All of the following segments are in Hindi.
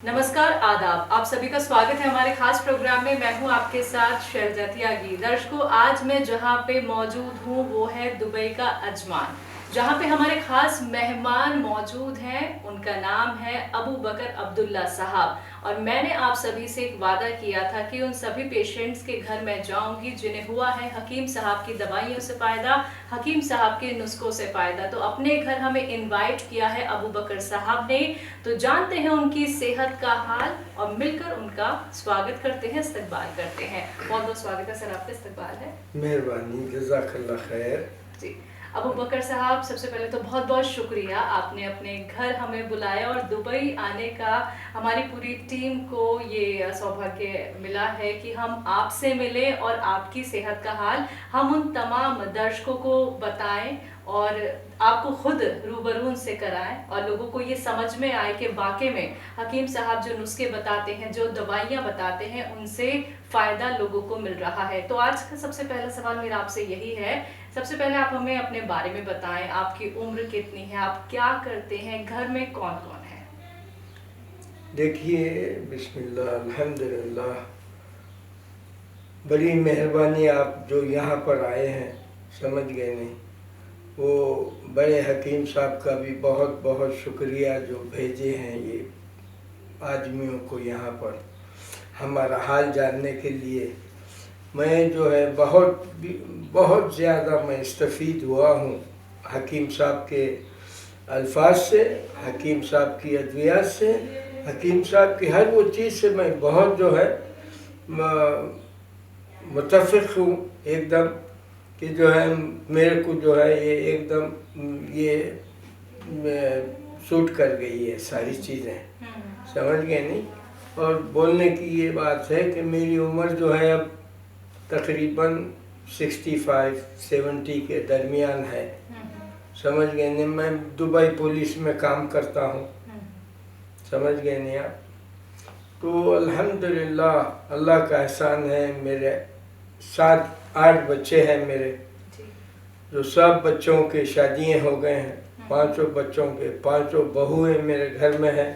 नमस्कार, आदाब। आप सभी का स्वागत है हमारे खास प्रोग्राम में। मैं हूं आपके साथ शैलजा त्यागी। दर्शकों, आज मैं जहां पे मौजूद हूं वो है दुबई का अजमान, जहां पे हमारे खास मेहमान मौजूद हैं। उनका नाम है अबू बकर अब्दुल्ला साहब। और मैंने आप सभी से एक वादा किया था कि उन सभी पेशेंट्स के घर मैं जाऊंगी जिन्हें हुआ है हकीम साहब की दवाइयों से फ़ायदा, हकीम साहब के नुस्खों से फ़ायदा। तो अपने घर हमें इनवाइट किया है अबू बकर साहब ने। तो जानते हैं उनकी सेहत का हाल और मिलकर उनका स्वागत करते हैं, इस्तकबाल करते हैं। बहुत बहुत स्वागत है सर, आपका इस्तकबाल है। मेहरबानी, जज़ाकल्लाह खैर। जी, अबू बकर साहब, सबसे पहले तो बहुत बहुत शुक्रिया, आपने अपने घर हमें बुलाया और दुबई आने का हमारी पूरी टीम को ये सौभाग्य मिला है कि हम आपसे मिलें और आपकी सेहत का हाल हम उन तमाम दर्शकों को बताएं और आपको खुद रूबरू से कराएं और लोगों को ये समझ में आए कि वाकई में हकीम साहब जो नुस्खे बताते हैं, जो दवाइयाँ बताते हैं, उनसे फ़ायदा लोगों को मिल रहा है। तो आज का सबसे पहला सवाल मेरा आपसे यही है, सबसे पहले आप हमें अपने बारे में बताएं। आपकी उम्र कितनी है, आप क्या करते हैं, घर में कौन कौन है? देखिए, बिस्मिल्लाह, अल्हम्दुलिल्लाह, बड़ी मेहरबानी आप जो यहाँ पर आए हैं, समझ गए नहीं। वो बड़े हकीम साहब का भी बहुत बहुत शुक्रिया जो भेजे हैं ये आदमियों को यहाँ पर हमारा हाल जानने के लिए। मैं जो है बहुत ज़्यादा मैं इस्तफ़ीद हुआ हूँ हकीम साहब के अल्फाज से, हकीम साहब की अद्वियात से, हकीम साहब की हर वो चीज़ से मैं बहुत जो है मुत्तफ़िक़ हूँ एकदम, कि जो है मेरे को जो है ये एकदम ये सूट कर गई है सारी चीज़ें, समझ गए नहीं। और बोलने की ये बात है कि मेरी उम्र जो है अब तकरीबन 65-70 के दरमियान है, समझ गए नहीं। मैं दुबई पुलिस में काम करता हूँ, समझ गए नहीं आप। तो अल्हम्दुलिल्लाह अल्लाह का एहसान है, मेरे 7-8 बच्चे हैं मेरे, जो सब बच्चों के शादियाँ हो गए हैं। 5 बच्चों के 5 बहुएँ मेरे घर में हैं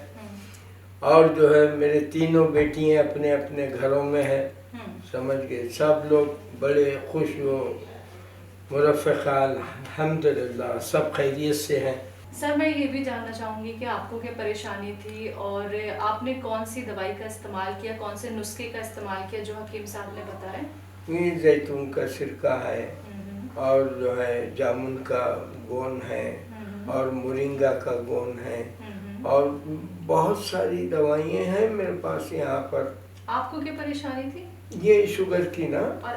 और जो है मेरे 3 बेटियाँ अपने अपने घरों में हैं, समझ गए। सब लोग बड़े खुश व मुरफ़्फ़क़ाल, अल्हम्दुलिल्लाह सब खैरियत से हैं। सर, मैं ये भी जानना चाहूँगी कि आपको क्या परेशानी थी और आपने कौन सी दवाई का इस्तेमाल किया, कौन से नुस्खे का इस्तेमाल किया जो हकीम साहब ने बताया? ये जैतून का सिरका है और जो है जामुन का गोंद है और मोरिंगा का गोंद है और बहुत सारी दवाइयाँ हैं मेरे पास यहाँ पर। आपको क्या परेशानी थी? ये शुगर की ना। और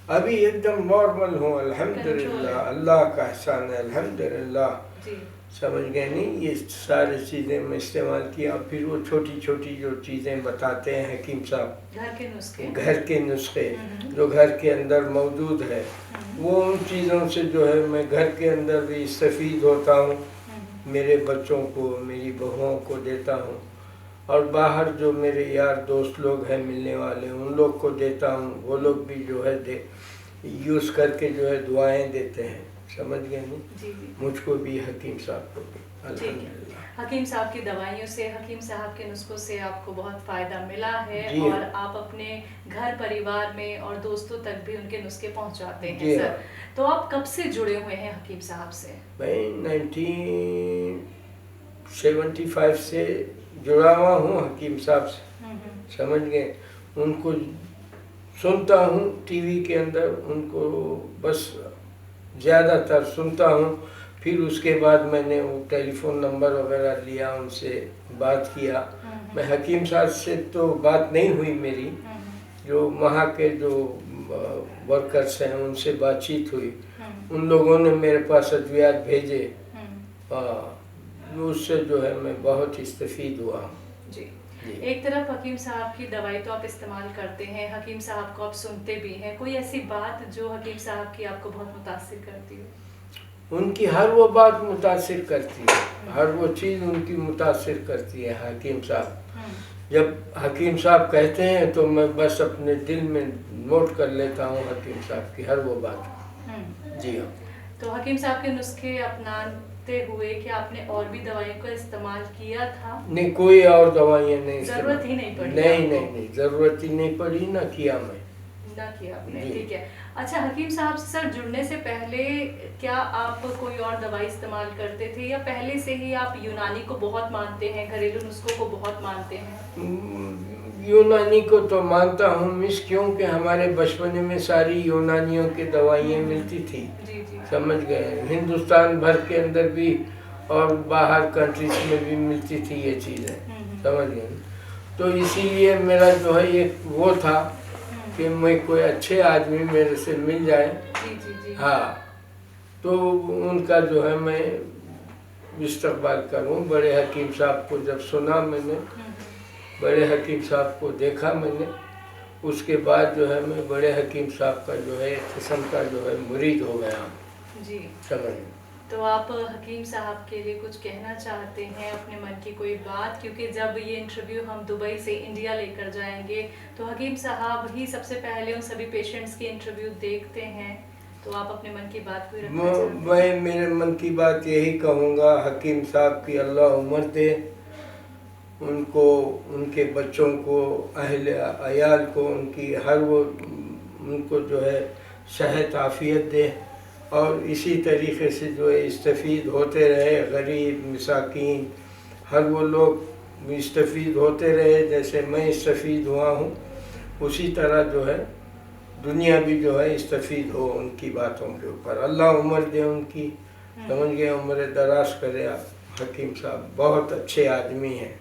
अभी एकदम नॉर्मल हूँ, अल्हम्दुलिल्लाह, अल्लाह का एहसान है, अल्हम्दुलिल्लाह, समझ गए नहीं। ये सारी चीज़ें मैं इस्तेमाल किया। फिर वो छोटी छोटी जो चीज़ें बताते हैं हकीम साहब, घर के नुस्खे जो घर के अंदर मौजूद है, वो उन चीज़ों से जो है मैं घर के अंदर भी इस्तफ़ीद होता हूँ, मेरे बच्चों को, मेरी बहुओं को देता हूँ और बाहर जो मेरे यार दोस्त लोग हैं मिलने वाले, उन लोग को देता हूँ। वो लोग भी जो है यूज़ करके जो है दुआएं देते हैं, समझ गए नहीं। मुझको भी, हकीम साहब को भी, अल्हम्दुलिल्लाह। हकीम साहब की दवाइयों से, हकीम साहब के नुस्खों से आपको बहुत फ़ायदा मिला है और आप अपने घर परिवार में और दोस्तों तक भी उनके नुस्खे पहुंचाते हैं। सर, तो आप कब से जुड़े हुए हैं हकीम साहब से? मैं 1975 से जुड़ा हुआ हूँ हकीम साहब से, समझ गए। उनको सुनता हूँ टीवी के अंदर, उनको बस ज़्यादातर सुनता हूँ। फिर उसके बाद मैंने वो टेलीफ़ोन नंबर वगैरह लिया, उनसे बात किया। मैं हकीम साहब से तो बात नहीं हुई मेरी, जो वहाँ के जो वर्कर्स हैं उनसे बातचीत हुई। उन लोगों ने मेरे पास अद्वियात भेजे, उससे जो है मैं बहुत इस्तफ़ीद हुआ हूँ। जी, एक तरफ हकीम साहब की दवाई तो आप इस्तेमाल करते हैं, हकीम साहब को आप सुनते भी हैं। कोई ऐसी बात जो हकीम साहब की आपको बहुत मुतासिर करती हो? उनकी हर वो बात मुतासिर करती है, हर वो चीज़ उनकी मुतासिर करती है हकीम साहब। जब हकीम साहब कहते हैं तो मैं बस अपने दिल में नोट कर लेता हूँ हकीम साहब की हर वो बात। जी हाँ। तो हकीम साहब के नुस्खे अपना देखते हुए कि आपने और भी दवाइयों का इस्तेमाल किया था? नहीं, कोई और दवाइयाँ नहीं, जरूरत ही नहीं पड़ी? नहीं, जरूरत ही नहीं पड़ी, ना किया मैं, ना किया आपने, ठीक है। अच्छा हकीम साहब से सर जुड़ने से पहले क्या आप कोई और दवाई इस्तेमाल करते थे, या पहले से ही आप यूनानी को बहुत मानते हैं, घरेलू नुस्खों को बहुत मानते हैं? यूनानी को तो मानता हूँ मिस, क्योंकि हमारे बचपन में सारी यूनानियों की दवाइयाँ मिलती थी। जी जी। समझ गए, हिंदुस्तान भर के अंदर भी और बाहर कंट्रीज में भी मिलती थी ये चीज़ें, समझ गए। तो इसीलिए मेरा जो है ये वो था कि मैं कोई अच्छे आदमी मेरे से मिल जाए, जी जी जी। हाँ, तो उनका जो है मैं इस्तकबाल करूं। बड़े हकीम साहब को जब सुना मैंने, बड़े हकीम साहब को देखा मैंने, उसके बाद जो है मैं बड़े हकीम साहब का जो है एक किस्म का जो है मुरीद हो गया जी। समझ। तो आप हकीम साहब के लिए कुछ कहना चाहते हैं, अपने मन की कोई बात? क्योंकि जब ये इंटरव्यू हम दुबई से इंडिया लेकर जाएंगे तो हकीम साहब ही सबसे पहले उन सभी पेशेंट्स की इंटरव्यू देखते हैं, तो आप अपने मन की बात कोई रखना चाहते हैं? मैं मेरे मन की बात यही कहूँगा, हकीम साहब की अल्लाह उम्र दे, उनको, उनके बच्चों को, अहले अयाल को, उनकी हर वो, उनको जो है सेहत आफियत दे, और इसी तरीके से जो है इस्तफ़ीद होते रहे, गरीब मिसाकीन हर वो लोग इस्तफ़ीद होते रहे, जैसे मैं इस्तफ़ीद हुआ हूँ, उसी तरह जो है दुनिया भी जो है इस्तफ़ीद हो उनकी बातों के ऊपर। अल्लाह उम्र दे उनकी, समझ गए, उम्र दराज करे। आप हकीम साहब बहुत अच्छे आदमी हैं।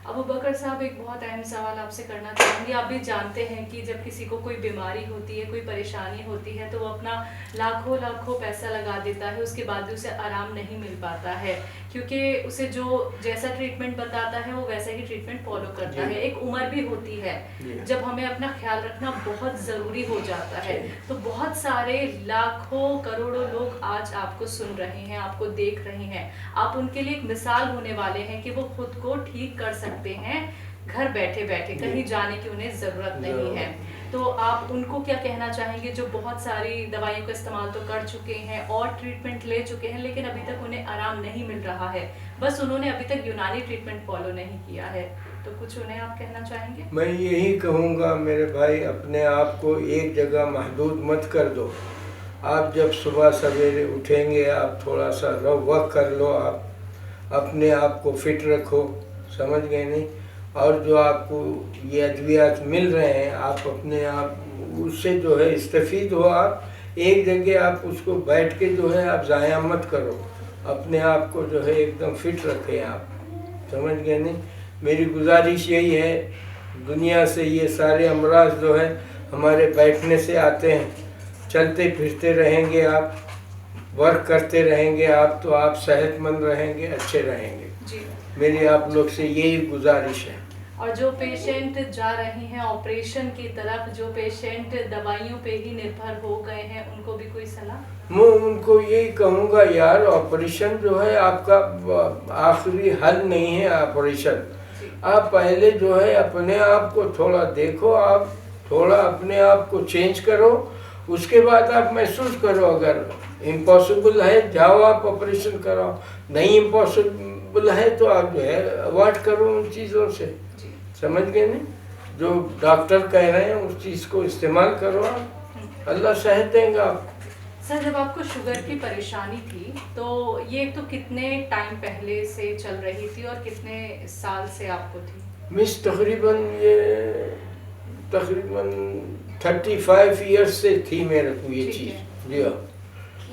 अबू बकर साहब, एक बहुत अहम सवाल आपसे करना चाहूँगी। आप भी जानते हैं कि जब किसी को कोई बीमारी होती है, कोई परेशानी होती है, तो वो अपना लाखों लाखों पैसा लगा देता है, उसके बाद भी उसे आराम नहीं मिल पाता है, क्योंकि उसे जो जैसा ट्रीटमेंट बताता है वो वैसा ही ट्रीटमेंट फॉलो करता है। एक उम्र भी होती है जब हमें अपना ख्याल रखना बहुत ज़रूरी हो जाता है। तो बहुत सारे लाखों करोड़ों लोग आज आपको सुन रहे हैं, आपको देख रहे हैं, आप उनके लिए एक मिसाल होने वाले हैं कि वो खुद को ठीक कर सकते हैं घर बैठे बैठे, कहीं जाने की उन्हें ज़रूरत नहीं है। तो आप उनको क्या कहना चाहेंगे जो बहुत सारी दवाइयों का इस्तेमाल तो कर चुके हैं और ट्रीटमेंट ले चुके हैं, लेकिन अभी तक उन्हें आराम नहीं मिल रहा है, बस उन्होंने अभी तक यूनानी ट्रीटमेंट फॉलो नहीं किया है, तो कुछ उन्हें आप कहना चाहेंगे? मैं यही कहूँगा मेरे भाई, अपने आप को एक जगह महदूद मत कर दो। आप जब सुबह सवेरे उठेंगे, आप थोड़ा सा वॉक कर लो, आप अपने आप को फिट रखो, समझ गए नहीं? और जो आपको ये अद्वियात मिल रहे हैं, आप अपने आप उससे जो है इस्तफ़ीद हो। आप एक जगह आप उसको बैठ के जो है आप ज़ाया मत करो, अपने आप को जो है एकदम फिट रखें आप, समझ गए नहीं? मेरी गुजारिश यही है, दुनिया से ये सारे अमराज जो है हमारे बैठने से आते हैं, चलते फिरते रहेंगे आप, वर्क करते रहेंगे आप, तो आप सेहतमंद रहेंगे, अच्छे रहेंगे जी। मेरी आप लोग से यही गुजारिश है। और जो पेशेंट जा रहे हैं ऑपरेशन की तरफ, जो पेशेंट दवाइयों पे ही निर्भर हो गए हैं, उनको भी कोई सलाह? मैं उनको यही कहूँगा, यार ऑपरेशन जो है आपका आखिरी हल नहीं है। ऑपरेशन आप पहले जो है अपने आप को थोड़ा देखो, आप थोड़ा अपने आप को चेंज करो, उसके बाद आप महसूस करो। अगर इम्पॉसिबल है जाओ आप ऑपरेशन कराओ, नहीं इम्पॉसिबल है तो आप जो है अवॉइड करो उन चीज़ों से, समझ गए नहीं? जो डॉक्टर कह रहे हैं उस चीज़ को इस्तेमाल करो आप, अल्लाह सेहत देंगे आप। सर, जब आपको शुगर की परेशानी थी तो ये तो कितने टाइम पहले से चल रही थी और कितने साल से आपको थी? मिस तकरीबन 35 इयर्स से थी मेरे को ये चीज़। जी हाँ।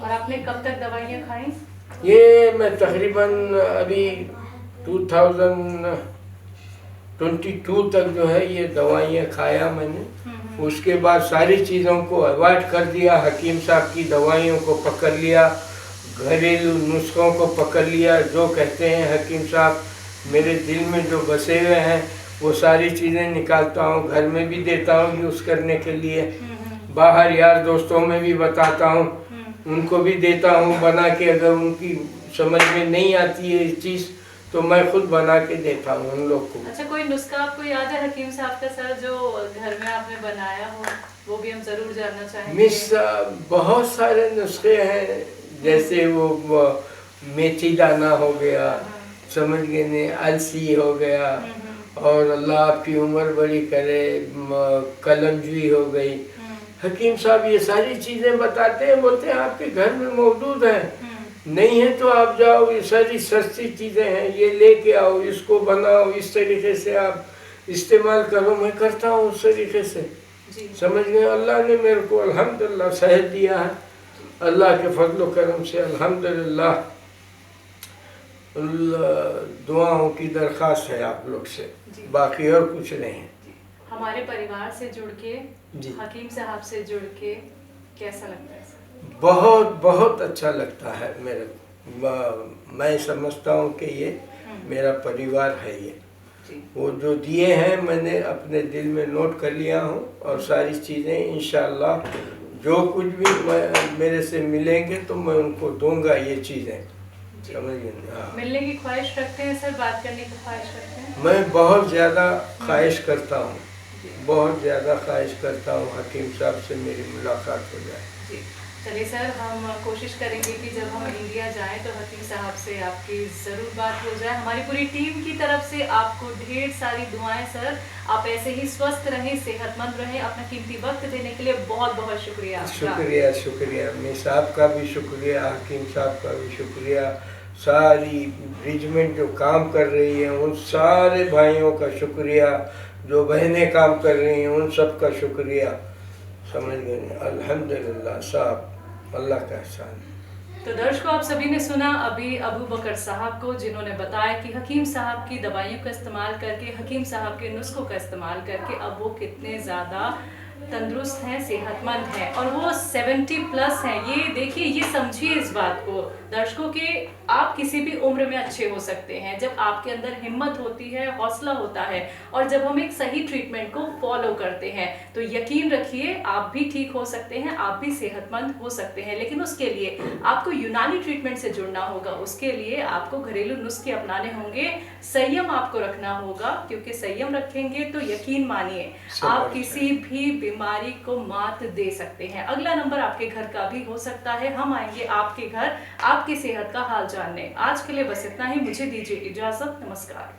और आपने कब तक दवाइयाँ खाई? ये मैं तकरीबन अभी 2022 तक जो है ये दवाइयाँ खाया मैंने। उसके बाद सारी चीज़ों को अवॉइड कर दिया, हकीम साहब की दवाइयों को पकड़ लिया, घरेलू नुस्खों को पकड़ लिया। जो कहते हैं हकीम साहब, मेरे दिल में जो बसे हुए हैं वो सारी चीज़ें निकालता हूँ, घर में भी देता हूँ यूज़ करने के लिए, बाहर यार दोस्तों में भी बताता हूँ, उनको भी देता हूँ बना के। अगर उनकी समझ में नहीं आती है इस चीज़ तो मैं खुद बना के देता हूँ उन लोग को। अच्छा, कोई नुस्खा आपको याद है हकीम साहब का सर जो घर में आपने बनाया हो, वो भी हम जरूर जानना चाहेंगे। मिस बहुत सारे नुस्खे हैं, जैसे वो मेथी दाना हो गया, समझ गए नहीं, अलसी हो गया, और अल्लाह आपकी उम्र बड़ी करे, कलमजी हो गई। हकीम साहब ये सारी चीज़ें बताते हैं, बोलते हैं आपके घर में मौजूद हैं, नहीं है तो आप जाओ, ये सारी सस्ती चीज़ें हैं, ये लेके आओ, इसको बनाओ, इस तरीके से आप इस्तेमाल करो। मैं करता हूँ उस तरीके से, समझ गए। अल्लाह ने मेरे को अल्हम्दुलिल्लाह सेहत दिया है, अल्लाह के फजल करम से अल्हम्दुलिल्लाह। दुआओं की दरख्वास्त है आप लोग से, बाकी और कुछ नहीं है। हमारे परिवार से जुड़ के, हकीम साहब से जुड़ के कैसा लगता है? बहुत बहुत अच्छा लगता है मेरे को। मैं समझता हूँ कि ये मेरा परिवार है। ये वो जो दिए हैं मैंने अपने दिल में नोट कर लिया हूँ, और सारी चीज़ें इंशाअल्लाह जो कुछ भी मेरे से मिलेंगे तो मैं उनको दूंगा ये चीज़ें, समझिए। हाँ, मिलने की ख्वाहिश रखते हैं सर, बात करने की ख्वाहिश रखते हैं? मैं बहुत ज़्यादा ख्वाहिश करता हूँ, बहुत ज़्यादा ख्वाहिश करता हूँ हकीम साहब से मेरी मुलाकात हो जाए। जी चलिए सर, हम कोशिश करेंगे कि जब हम इंडिया जाएं तो हकीम साहब से आपकी ज़रूर बात हो जाए। हमारी पूरी टीम की तरफ से आपको ढेर सारी दुआएं सर। आप ऐसे ही स्वस्थ रहें, सेहतमंद रहें। अपना कीमती वक्त देने के लिए बहुत बहुत शुक्रिया आपका। शुक्रिया शुक्रिया, मैं साहब का भी शुक्रिया, हकीम साहब का भी शुक्रिया, सारी रिजमेंट जो काम कर रही है उन सारे भाइयों का शुक्रिया, जो बहनें काम कर रही हैं उन सब का शुक्रिया, समझ गए। अल्हम्दुलिल्लाह साहब, अल्लाह का एहसान। तो दर्शकों, आप सभी ने सुना अभी अबू बकर साहब को, जिन्होंने बताया कि हकीम साहब की दवाइयों का इस्तेमाल करके, हकीम साहब के नुस्खों का इस्तेमाल करके अब वो कितने ज़्यादा तंदुरुस्त हैं, सेहतमंद हैं, और वो 70+ हैं। ये देखिए, ये समझिए इस बात को दर्शकों के, आप किसी भी उम्र में अच्छे हो सकते हैं जब आपके अंदर हिम्मत होती है, हौसला होता है, और जब हम एक सही ट्रीटमेंट को फॉलो करते हैं तो यकीन रखिए आप भी ठीक हो सकते हैं, आप भी सेहतमंद हो सकते हैं। लेकिन उसके लिए आपको यूनानी ट्रीटमेंट से जुड़ना होगा, उसके लिए आपको घरेलू नुस्खे अपनाने होंगे, संयम आपको रखना होगा, क्योंकि संयम रखेंगे तो यकीन मानिए आप किसी भी बीमारी को मात दे सकते हैं। अगला नंबर आपके घर का भी हो सकता है, हम आएंगे आपके घर आपकी सेहत का हाल जानने। आज के लिए बस इतना ही, मुझे दीजिए इजाजत, नमस्कार।